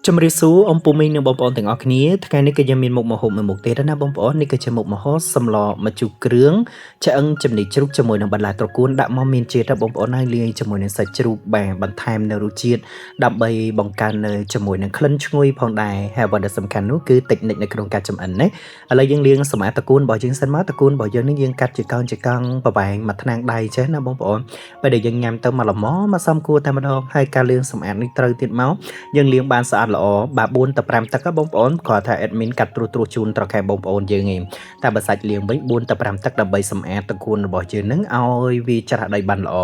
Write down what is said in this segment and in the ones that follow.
ជំរាបសួរអ៊ំពូមីងនិងបងប្អូនទាំងអស់គ្នាថ្ងៃនេះក៏យើងមានមុខម្ហូបមួយមុខទៀតណាបងប្អូននេះគឺជាមុខម្ហូបសម្លម្ជូរគ្រឿងឆ្អឹងចំណីជ្រូកជាមួយនឹងបន្លែត្រកួនដាក់មកមានជាតិបងប្អូនហើយលាយជាមួយនឹងសាច់ជ្រូកបាទបន្ថែមនៅរសជាតិដើម្បីបង្កើននៅជាមួយនឹងក្លិនឈ្ងុយផងដែរហើយអ្វីដែលសំខាន់នោះគឺតិចនិចនៅក្នុងការចម្អិនណាឥឡូវយើងលាងសម្អាតត្រកួនរបស់យើងសិនមកត្រកួនរបស់យើងនេះយើងកាត់ជាកង់ប្រវែងមួយថ្នាំងដៃចេះណាបងប្អូនពេលដែលយើងញ៉ាំទៅមកល្មមមកសំគួរតែម្ដងហើយការលាងសម្អាតនេះត្រូវទៀតមកយើងលាងបានស្អាតល្អបាទ4ទៅ5ទឹកបងប្អូនគាត់ថា admin កាត់ត្រួសជូនត្រកែបងប្អូនយើងឯងតែបើសាច់លាងវិញ4ទៅ5ទឹកដើម្បីសម្អាតត្រកួនរបស់យើងនឹងឲ្យវាច្រាស់ដីបានល្អ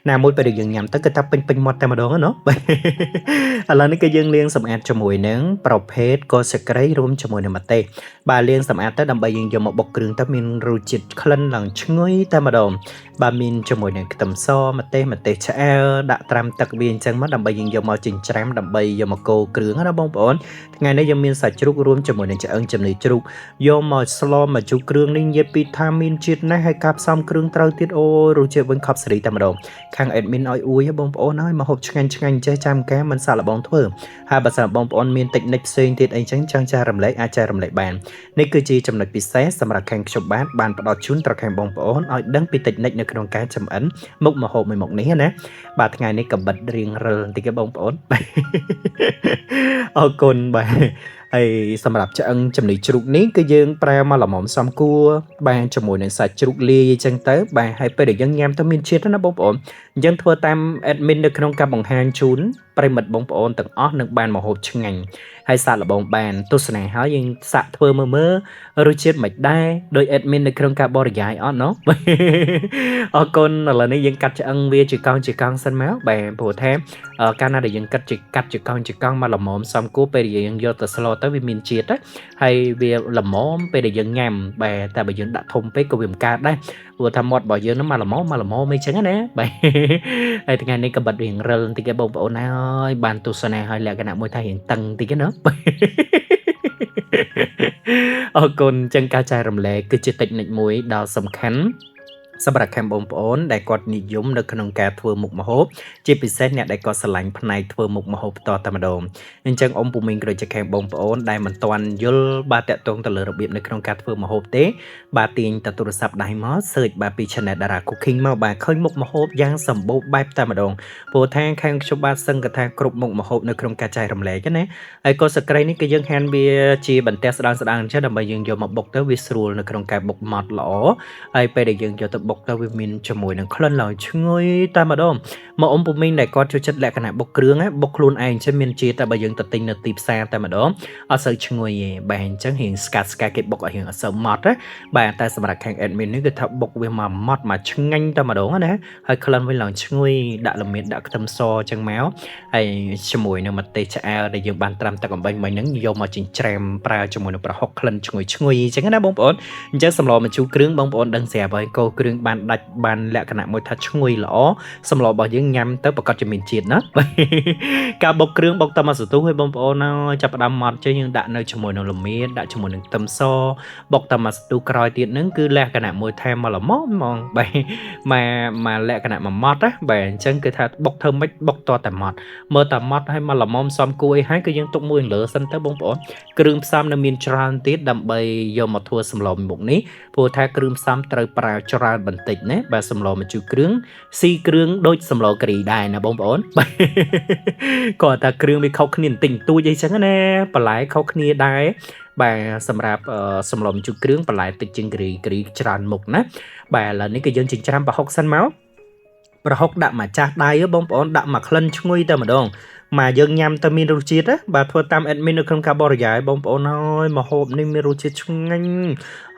ណាមួយពេលយើងញ៉ាំទៅគឺថាពេញមាត់តែម្ដងណាឥឡូវនេះគឺយើងលាងសម្អាតជាមួយនឹងប្រភេទកូរសក្រីរួមជាមួយនឹងម្ទេសបាទលាងសម្អាតទៅដើម្បីយើងយកមកបុកគ្រឿងទៅមានរសជាតិក្លិនឡើងឈ្ងុយតែម្ដងបាទមានជាមួយនឹងខ្ទឹមសម្ទេសឆ្អែលដាក់ត្រាំទឹកវាអញ្ចឹងមកដើម្បីយើងយកមកចិញ្ច្រាំដើម្បីយកមកកូរគ្រឿងណាបងប្អូនថ្ងៃនេះយើងមានសាច់ជ្រូករួមជាមួយនឹងឆ្អឹងចំណីជ្រូកយកមកស្លមកជូរគ្រឿងនេះនិយាយពីថាមានជាតិណាស់ហើយការផ្សំគ្រឿងត្រូវទៀតអូរសជាតិវិញខប់សេរីតែម្ដងខាង admin ឲ្យអួយបងប្អូនហើយមកហូបឆ្ងាញ់ចេះចាំកាមិនសាក់លបងធ្វើហើយបើសិនបងប្អូនមានតិចនិចផ្សេងទៀតអីចឹងចង់ចែករំលែកអាចចែករំលែកបាននេះគឺជាចំណុចពិសេសសម្រាប់ខាងខ្ញុំបានផ្ដល់ជូនដល់ខាងបងប្អូនឲ្យដឹងពីតិចនិចនៅក្នុងការចម្អិនមុខម្ហូបមួយមុខនេះណាបាទថ្ងៃនេះក៏បិទរៀងរិលបន្តិចទេបងប្អូនអរគុណបាទហើយសម្រាប់ឆ្អឹងចំណីជ្រូកនេះគឺយើងប្រើមកល្មមសំគួរបានជាមួយនឹងសាច់ជ្រូកលាយអញ្ចឹងទៅបាទហើយពេលដែលយើងញ៉ាំទៅមានជាតិណាបងប្អូនអញ្ចឹងធ្វើតាម admin នៅក្នុងការបង្ហាញជូនប្រិមិត្តបងប្អូនទាំងអស់នឹងបានមកហូបឆ្ងាញ់ហើយសាកល្បងបានទស្សនាហើយយើងសាក់ធ្វើមើលរសជាតិមិនដែរដោយ admin នៅក្នុងការបរិយាយអត់ណូអរគុណឥឡូវនេះយើងកាត់ឆ្អឹងវាជាកង់សិនមកបាទព្រោះថាកាលណាដែលយើងកាត់ជាកង់មកល្មមសំគួរពេលដែលយើងយកទៅស្លទៅវាមានជាតិហើយវាល្មមពេលដែលយើងញ៉ាំបាទតែបើយើងដាក់ធំពេកក៏វាមិនកើតដែរព្រោះថាមាត់របស់យើងហ្នឹងមកល្មមអីចឹងណាបាទហើយថ្ងៃនេះក៏បិទរៀងរិលបន្តិចបងប្អូនហើយបានទស្សនាហើយលក្ខណៈមួយថារៀងតឹងបន្តិចណាអរគុណចឹងការចែករំលែកគឺជាតិចនិចមួយដ៏សំខាន់សម្រាប់ខាងបងប្អូនដែលគាត់និយមនៅក្នុងការធ្វើមុខម្ហូបជាពិសេសអ្នកដែលគាត់ស្រឡាញ់ផ្នែកធ្វើមុខម្ហូបផ្ទាល់តែម្ដងអញ្ចឹងអ៊ំពូមីងក៏ដូចជាខាងបងប្អូនដែលមិនទាន់យល់បាទតាក់ទងទៅលើរបៀបនៅក្នុងការធ្វើម្ហូបទេបាទទាញទៅទូរស័ព្ទដៃមក search បាទពី channel Dara Cooking មកបាទឃើញមុខម្ហូបយ៉ាងសម្បូរបែបតែម្ដងព្រោះថាខាងខ្ញុំបាទសឹងក៏ថាគ្រប់មុខម្ហូបនៅក្នុងការចែករំលែកណាហើយក៏សក្តិនេះគឺយើងហាន់វាជាបន្ទះស្ដើងអញ្ចឹងដើម្បីយើងយកមកបុកទៅវាស្រួលនៅក្នុងការបុកម៉ត់ល្អហើយពេលដែលយើងយកទៅបុកទៅវាមានជាមួយនឹងក្លិនឡើងឈ្ងុយតែម្ដងមកអ៊ំពូមីងដែលគាត់ចូលចិត្តលក្ខណៈបុកគ្រឿងបុកខ្លួនឯងចឹងមានជាតិតែបើយើងទៅទិញនៅទីផ្សារតែម្ដងអត់សូវឈ្ងុយទេបាទអញ្ចឹងរៀងស្កាត់គេបុកឲ្យរៀងអត់សូវម៉ត់ណាបាទតែសម្រាប់ខាង admin នេះគឺថាបុកវាមកម៉ត់មកឆ្ងាញ់តែម្ដងណាហើយក្លិនវាឡើងឈ្ងុយដាក់ល្មៀតដាក់ខ្ទឹមសចឹងមកហើយជាមួយនឹងម្ទេសឆ្អែលដែលយើងបានត្រាំទឹកអំបិញមិញហ្នឹងយកមកចិញ្ច្រាំប្រើជាមួយនឹងប្រហុកក្លិនឈ្ងុយចឹងណាបងប្អូនអញ្ចឹងសម្លម្ជូរគ្រឿងបងប្អូនដឹងស្រាប់ហើយកូរគ្រឿងបានដាច់បានលក្ខណៈមួយថាឈ្ងុយល្អសម្លរបស់យើងញ៉ាំទៅប្រកាសជាមានជាតិណាការបុកគ្រឿងបុកតាមសន្ទុះឲ្យបងប្អូនចាប់ផ្ដើមម៉ត់ចេះយើងដាក់នៅជាមួយនឹងល្មៀតដាក់ជាមួយនឹងខ្ទឹមសបុកតាមសន្ទុះក្រោយទៀតហ្នឹងគឺលក្ខណៈមួយថែមមកល្មមហ្មងបាទមកលក្ខណៈមួយម៉ត់ណាបាទអញ្ចឹងគឺថាបុកធ្វើម៉េចបុកតតែម៉ត់មើលតែម៉ត់ឲ្យមកល្មមសំគួរអីហើយគឺយើងទុកមួយលើសិនទៅបងប្អូនគ្រឿងផ្សំនៅមានច្រើនទៀតដើម្បីយកមកធ្វើសម្លមុខនេះព្រោះថាគ្រឿងផ្សំត្រូវប្រើច្រើនបន្តិចណាបាទសម្លម្ជូរគ្រឿងស៊ីគ្រឿងដូចសម្លការីដែរណាបងប្អូនគាត់ថាគ្រឿងវាខុសគ្នាបន្តិចតួចអីចឹងណាបន្លែខុសគ្នាដែរបាទសម្រាប់សម្លម្ជូរគ្រឿងបន្លែតិចជាងការីច្រើនមុខណាបាទឥឡូវនេះគឺយើងចិញ្ច្រាំប្រហុកសិនមកប្រហុកដាក់មកចាស់ដៃបងប្អូនដាក់មកក្លិនឈ្ងុយតែម្ដងមកយើងញ៉ាំទៅមានរសជាតិបាទធ្វើតាម admin នៅក្នុងការបរិយាយបងប្អូនហើយមកហូបនេះមានរសជាតិឆ្ងាញ់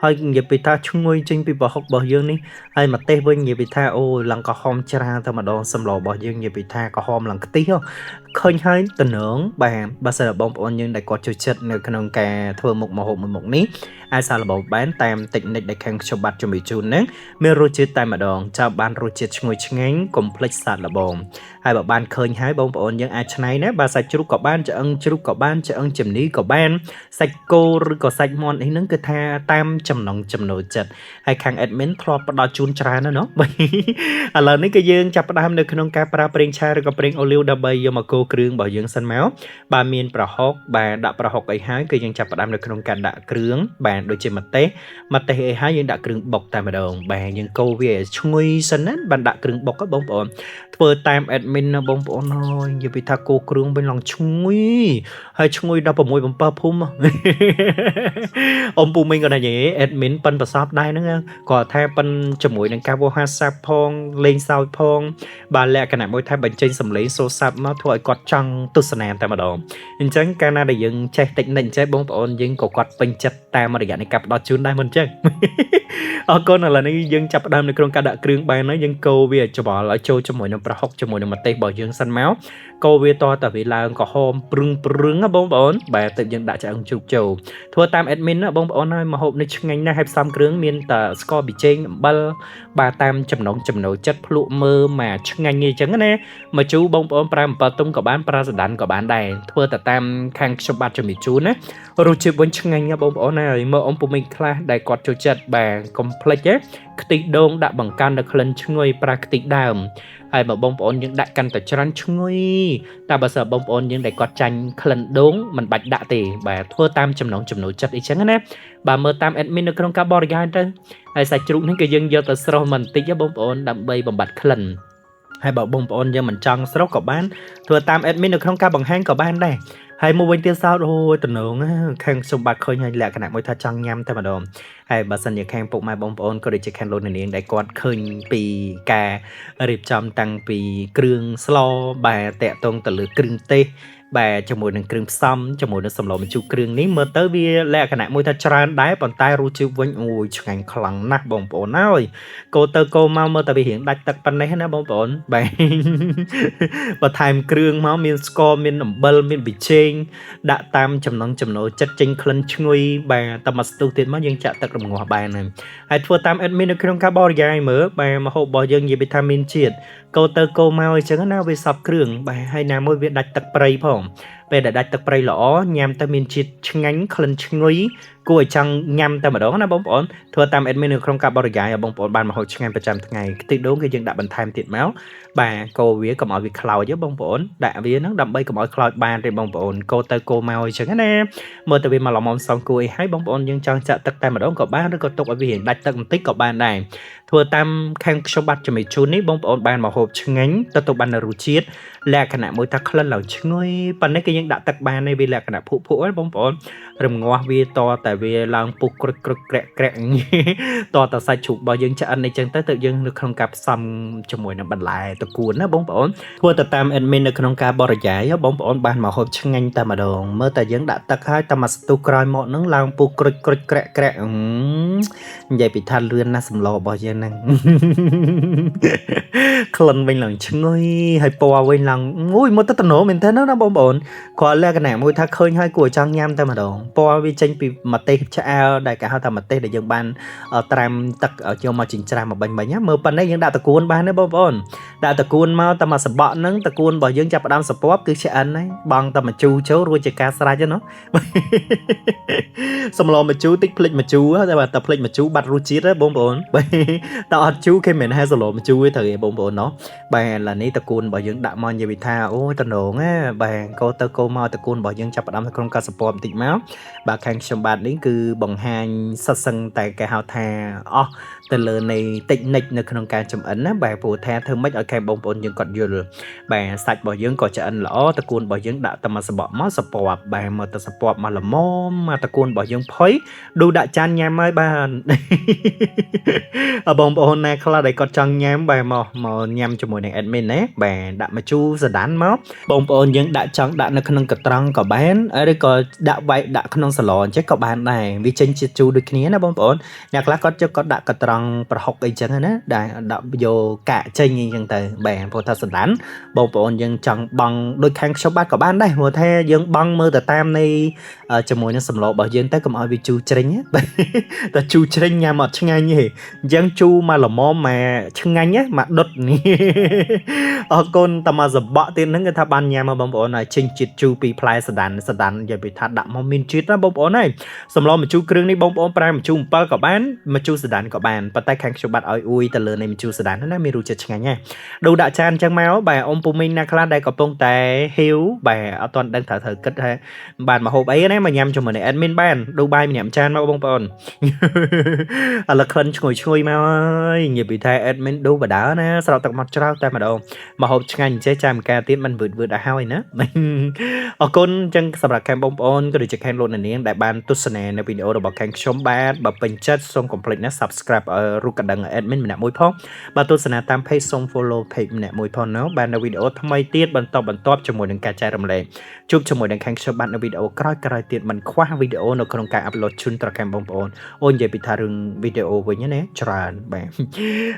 ហើយនិយាយពីថាឈ្ងុយចេញពីប្រហុករបស់យើងនេះហើយម្ទេសវិញនិយាយពីថាអូឡើងក្រហមច្រាតែម្ដងសម្លរបស់យើងនិយាយពីថាក្រហមឡើងខ្ទិះឃើញហើយតំណងបាទបើសិនបងប្អូនយើងដែលគាត់ចូលចិត្តនៅក្នុងការធ្វើមុខម្ហូបមួយមុខនេះអាចសាកល្បងបានតាមតិចនិចដែលខាងខ្ញុំបាទជំរាបជូនហ្នឹងមានរសជាតិតែម្ដងចាំបានរសជាតិឈ្ងុយឆ្ងាញ់កុំភ្លេចសាកល្បង ហើយបើបានឃើញហើយបងប្អូនយើងអាចឆ្នៃណាបើសាច់ជ្រូកក៏បានឆ្អឹងជ្រូកក៏បានឆ្អឹងជំនីក៏បានសាច់គោឬក៏សាច់មាន់នេះហ្នឹងគឺថាតាមចំណង់ចំណូលចិត្តហើយខាង admin ធ្លាប់ផ្ដល់ជូនច្រើនណាស់ណោះ ឥឡូវនេះគឺយើងចាប់ផ្ដើមនៅក្នុងការប្រើប្រេងឆាឬក៏ប្រេងអូលីវដើម្បីយកមកកូរគ្រឿងរបស់យើងសិនមកបាទមានប្រហុកបាទដាក់ប្រហុកអីហើយគឺយើងចាប់ផ្ដើមនៅក្នុងការដាក់គ្រឿងបាទដូចជាម្ទេសអីហើយយើងដាក់គ្រឿងបុកតែម្ដងបាទយើងកូរវាឈ្ងុយសិនណាបានដាក់គ្រឿងបុកបងប្អូនធ្វើតាម admin ណាបងប្អូនអើយនិយាយពីថាកូរគ្រឿងវិញឡងឈ្ងុយហើយឈ្ងុយ16 7ភូមិអ៊ំពូមីងក៏និយាយ admin ប៉ិនប្រសពដែរហ្នឹងគាត់ថាប៉ិនជាមួយនឹងការវោហាសាប់ផងលេងសើចផងបាទលក្ខណៈមួយថាបញ្ចេញសម្លេងសូរស័ព្ទមកធ្វើឲ្យគាត់ចង់ទស្សនាតែម្ដងអញ្ចឹងកាលណាដែលយើងចេះតិចនិចចេះបងប្អូនយើងក៏គាត់ពេញចិត្តតាមរយៈនៃការផ្ដល់ជូនដែរមិនអញ្ចឹងអរគុណឥឡូវនេះយើងចាប់ផ្ដើមនៅក្នុងការដាក់គ្រឿងបានហើយយើងកូរវាច្បល់ឲ្យចូលជាមួយនឹងប្រហុកជាមួយនឹងម្ទេសរបស់យើងសិនមកកូរវាតតែវាឡើងក្រហមព្រឹងណាបងប្អូនបាទទៅយើងដាក់ឆ្អឹងជ្រូកចូលធ្វើតាម admin ណាបងប្អូនហើយម្ហូបនេះឆ្ងាញ់ណាស់ហើយផ្សំគ្រឿងមានតែស្ករប៊ីចេងអំបិលបាទតាមចំណង់ចំណូលចិត្តភ្លក់មើលមកឆ្ងាញ់អីចឹងណាមកជូរបងប្អូនប្រើអំបិលទុំក៏បានប្រើសណ្ដាន់ក៏បានដែរធ្វើតែតាមខាងខ្ញុំបាទជំរាបជូនណារសជាតិវិញឆ្ងាញ់ណាបងប្អូនហើយមើលអ៊ំពុំមីងខ្លះដែលគាត់ចូលចិត្តបាទកុំភ្លេចទេខ្ទិះដូងដាក់បង្កើនដល់ក្លិនឈ្ងុយប្រើខ្ទិះដើមហើយបើបងប្អូនយើងដាក់កាន់តែច្រើនឈ្ងុយតែបើសិនបងប្អូនយើងដែលគាត់ចាញ់ក្លិនដូងមិនបាច់ដាក់ទេបាទធ្វើតាមចំណង់ចំណូលចិត្តអីចឹងណាបាទមើលតាម admin នៅក្នុងការបរិយាទៅហើយសាច់ជ្រូកនេះគឺយើងយកទៅស្រុះបន្តិចបងប្អូនដើម្បីបំបត្តិក្លិនហើយបើបងប្អូនយើងមិនចង់ស្រុះក៏បានធ្វើតាម admin នៅក្នុងការបង្ហាញក៏បានដែរហើយមួយវិញទៀតសោតអូយតំណងខាងខ្ញុំបាទឃើញហើយលក្ខណៈមួយថាចង់ញ៉ាំតែម្ដងហើយបើសិនជាខាងពុកម៉ែបងប្អូនក៏ដូចជាខាងលោកនាងដែលគាត់ឃើញពីការរៀបចំតាំងពីគ្រឿងស្លបាទតាក់ទងទៅលើគ្រឿងទេសបាទជាមួយនឹងគ្រឿងផ្សំជាមួយនឹងសម្លម្ជូរគ្រឿងនេះមើលទៅវាលក្ខណៈមួយថាច្រើនដែរប៉ុន្តែរសជាតិវិញអូយឆ្ងាញ់ខ្លាំងណាស់បងប្អូនអើយកូរទៅកូរមកមើលតែវារៀងដាច់ទឹកប៉ុណ្ណេះណាបងប្អូនបាទបន្ថែមគ្រឿងមកមានស្ករមានអំបិលមានប៊ីចេងដាក់តាមចំណង់ចំណូលចិត្តចេញក្លិនឈ្ងុយបាទតែមកស្ទុះទៀតមកយើងចាក់ទឹករំងាស់បានហើយធ្វើតាម admin នៅក្នុងការបរិយាយមើលបាទម្ហូបរបស់យើងនិយាយពីថាមានជាតិកូរទៅកូរមកអញ្ចឹងណាវាសពគ្រឿងបាទហើយណាមួយវាដាច់ទឹកប្រៃផងពេលដែលដាច់ទឹកប្រៃល្អញ៉ាំទៅមានជាតិឆ្ងាញ់ក្លិនឈ្ងុយគួរឲ្យចង់ញ៉ាំតែម្ដងណាបងប្អូនធ្វើតាម admin នៅក្នុងការបរិយាយឲ្យបងប្អូនបានម្ហូបឆ្ងាញ់ប្រចាំថ្ងៃខ្ទិះដូងគឺយើងដាក់បន្ថែមទៀតមកបាទកូរវាកុំឲ្យវាខ្លោចទេបងប្អូនដាក់វាហ្នឹងដើម្បីកុំឲ្យខ្លោចបានទេបងប្អូនកូរទៅកូរមកអញ្ចឹងណាមើលទៅវាមកល្មមសងគួរអីហើយបងប្អូនយើងចង់ចាក់ទឹកតែម្ដងក៏បានឬក៏ទុកឲ្យវាដាច់ទឹកបន្តិចក៏បានដែរធ្វើតាមខាងខ្ញុំបាទជំរាបជូននេះបងប្អូនបានម្ហូបឆ្ងាញ់ទទួលបានរសជាតិលក្ខណៈមួយថាក្លិនឡើងឈ្ងុយប៉ុន្តែគឺយើងដាក់ទឹកបានទេវាលក្ខណៈភក់ហ្នឹងបងប្អូនរំងាស់វាតតែវាឡើងពុះក្រុចក្រាក់តតែសាច់ជ្រូករបស់យើងឆ្អិនអីចឹងទៅយើងនៅក្នុងការផ្សំជាមួយនឹងបន្លែតកួនណាបងប្អូនធ្វើទៅតាម admin នៅក្នុងការបរិយាយបងប្អូនបានម្ហូបឆ្ងាញ់តែម្ដងមើលតែយើងដាក់ទឹកហើយតែមកស្ទុះក្រោយមកហ្នឹងឡើងពុះក្រុចក្រាក់និយាយពីថាលឿនណាស់សម្លរបស់យើងហ្នឹងក្លិនវិញឡើងឈ្ងុយហើយពណ៌វិញឡើងអូយមកទៅតំណមែនទេណាបងប្អូនគាត់លក្ខណៈមួយថាឃើញហើយគួរចង់ញ៉ាំតែម្ដងពណ៌វាចេញពីម្ទេសឆ្អើរដែលគេហៅថាម្ទេសដែលយើងបានត្រាំទឹកយកមកចិញ្ច្រាំមកបាញ់ណាមើលប៉ុណ្ណេះយើងដាក់តកួនបានទេបងប្អូនដាក់តកួនមកតែមកសបកហ្នឹងតកួនរបស់យើងចាប់ផ្ដើមសពប់គឺឆ្អិនហើយបងតែមកជូរចូលរួចជាការស្រេចហ្នឹងសម្លមកជូរតិចភ្លេចមកជូរតែបើតែភ្លេចមកជូរបាត់រសជាតិទេបងប្អូនតែអត់ជូរគេមិនហៅសម្លមកជូរទេត្រូវទេបងប្អូនណោះបាទឥឡូវនេះតកួនរបស់យើងដាក់មកនិយាយពីថាអូយតំណងណាបាទកូរទៅកូរមកតកួនរបស់យើងចាប់ផ្ដើមក្នុងការសពប់បន្តិចមកបាទខាងខ្ញុំបាទនេះគឺបង្ហាញសិស្សសឹងតែគេហៅថាអស់ទៅលើនៃតិចនិចនៅក្នុងការចំអិនណាបាទព្រោះថាធ្វើម៉េចឲ្យខាងបងប្អូនយើងគាត់យល់បាទសាច់របស់យើងក៏ឆ្អិនល្អតកួនរបស់យើងដាក់តែមកសបកមកសពប់បាទមកទៅសពប់មកល្មមមកតកួនរបស់យើងផុយឌូដាក់ចានញ៉ាំហើយបាទបងប្អូនណាខ្លះដែលគាត់ចង់ញ៉ាំបាទមកញ៉ាំជាមួយនឹង admin ណាបាទដាក់មកជូរសណ្ដាន់មកបងប្អូនយើងដាក់ចង់ដាក់នៅ ក្នុងកត្រង់ក៏បានឬក៏ដាក់វាយដាក់ក្នុងសាឡនចេះក៏បានដែរវាចេញជាជូរដូចគ្នាណាបងប្អូនអ្នកខ្លះគាត់គាត់ដាក់កត្រង់ប្រហុកអីចឹងណាដែលដាក់យកកាកចេញអីចឹងទៅបាទព្រោះថាសណ្ដានបងប្អូនយើងចង់បង់ដូចខាងខ្ញុំបាទក៏បានដែរព្រោះថាយើងបង់មើលទៅតាមនៃជាមួយនឹងសម្លរបស់យើងទៅកុំឲ្យវាជូរជ្រិញតែជូរជ្រិញញ៉ាំអត់ឆ្ងាញ់ទេអញ្ចឹងជូរមកល្មមមកឆ្ងាញ់មកដុតនេះអរគុណតែមកសបកទៀតហ្នឹងគឺថាបានញ៉ាំមកបងប្អូនហើយចេញជាតិជូរពីផ្លែសណ្ដាននិយាយពីថាដាក់មកមានជាតិណាបងប្អូនហើយសម្លម្ជូរគ្រឿងនេះបងប្អូនប្រើម្ជូរអំពិលក៏បានម្ជូរសណ្ដានក៏បានប៉ុន្តែខាងខ្ញុំបាត់ឲ្យអ៊ុយទៅលើនៃម្ជូរសណ្ដានណាមានរសជាតិឆ្ងាញ់ណាដូរដាក់ចានអញ្ចឹងមកបាទអ៊ំពូមីងណាខ្លះដែលកំពុងតែហ៊ីវបាទអត់ទាន់ដឹងត្រូវគិតថាបានមកហូបអីណាមកញ៉ាំជាមួយនឹង admin បានដូរបាយម្នាក់ចានមកបងប្អូនឥឡូវក្លិនឈ្ងុយមកហើយនិយាយពីថា admin ដូរបដាណាស្រោតទឹកមកច្រោតតែម្ដងមកហូបឆ្ងាញ់ចេះចាំការទៀតមិនវឺតឲ្យហើយណាអរគុណអញ្ចឹងសម្រាប់ខាងបងប្អូនក៏ដូចជាខាងលោកអ្នកនាងដែលបានទស្សនានៅវីដេអូរបស់ខាងខ្ញុំបាទបើពេញចិត្តសូមកុំភ្លេចណា subscribe រូបកណ្ដឹង admin ម្នាក់មួយផងបើទស្សនាតាម page សូម follow page ម្នាក់មួយផងណាបាទនៅវីដេអូថ្មីទៀតបន្តជាមួយនឹងការចែករំលែកជួបជាមួយនឹងខាងខ្ញុំបាទនៅវីដេអូក្រោយៗទៀតមិនខ្វះវីដេអូនៅក្នុងការ upload ជូនដល់ខាងបងប្អូនអូននិយាយពីថារឿងវីដេអូវិញណាច្រើនបាទ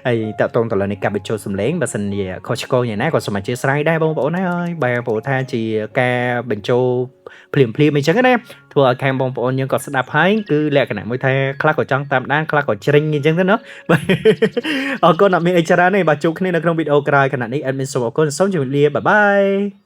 ហើយតើតងតលើនៃការបញ្ចូលសំឡេងបើសិនជាខុសឆ្គងយ៉ាងណាក៏សូមអធិស្ឋានដែរបងប្អូនហើយបាទព្រោះថាជាការបញ្ចូលភ្លាមអញ្ចឹងណាធ្វើឲ្យខាងបងប្អូនយើងក៏ស្ដាប់ហើយគឺលក្ខណៈមួយថាខ្លះក៏ចង់តាមដានខ្លះក៏ជ្រិញអញ្ចឹងទៅណាអរគុណអត់មានអីច្រើនទេបាទជួបគ្នានៅក្នុងវីដេអូក្រោយខណៈនេះ admin សូមអរគុណសូមជម្រាបលាបាយបាយ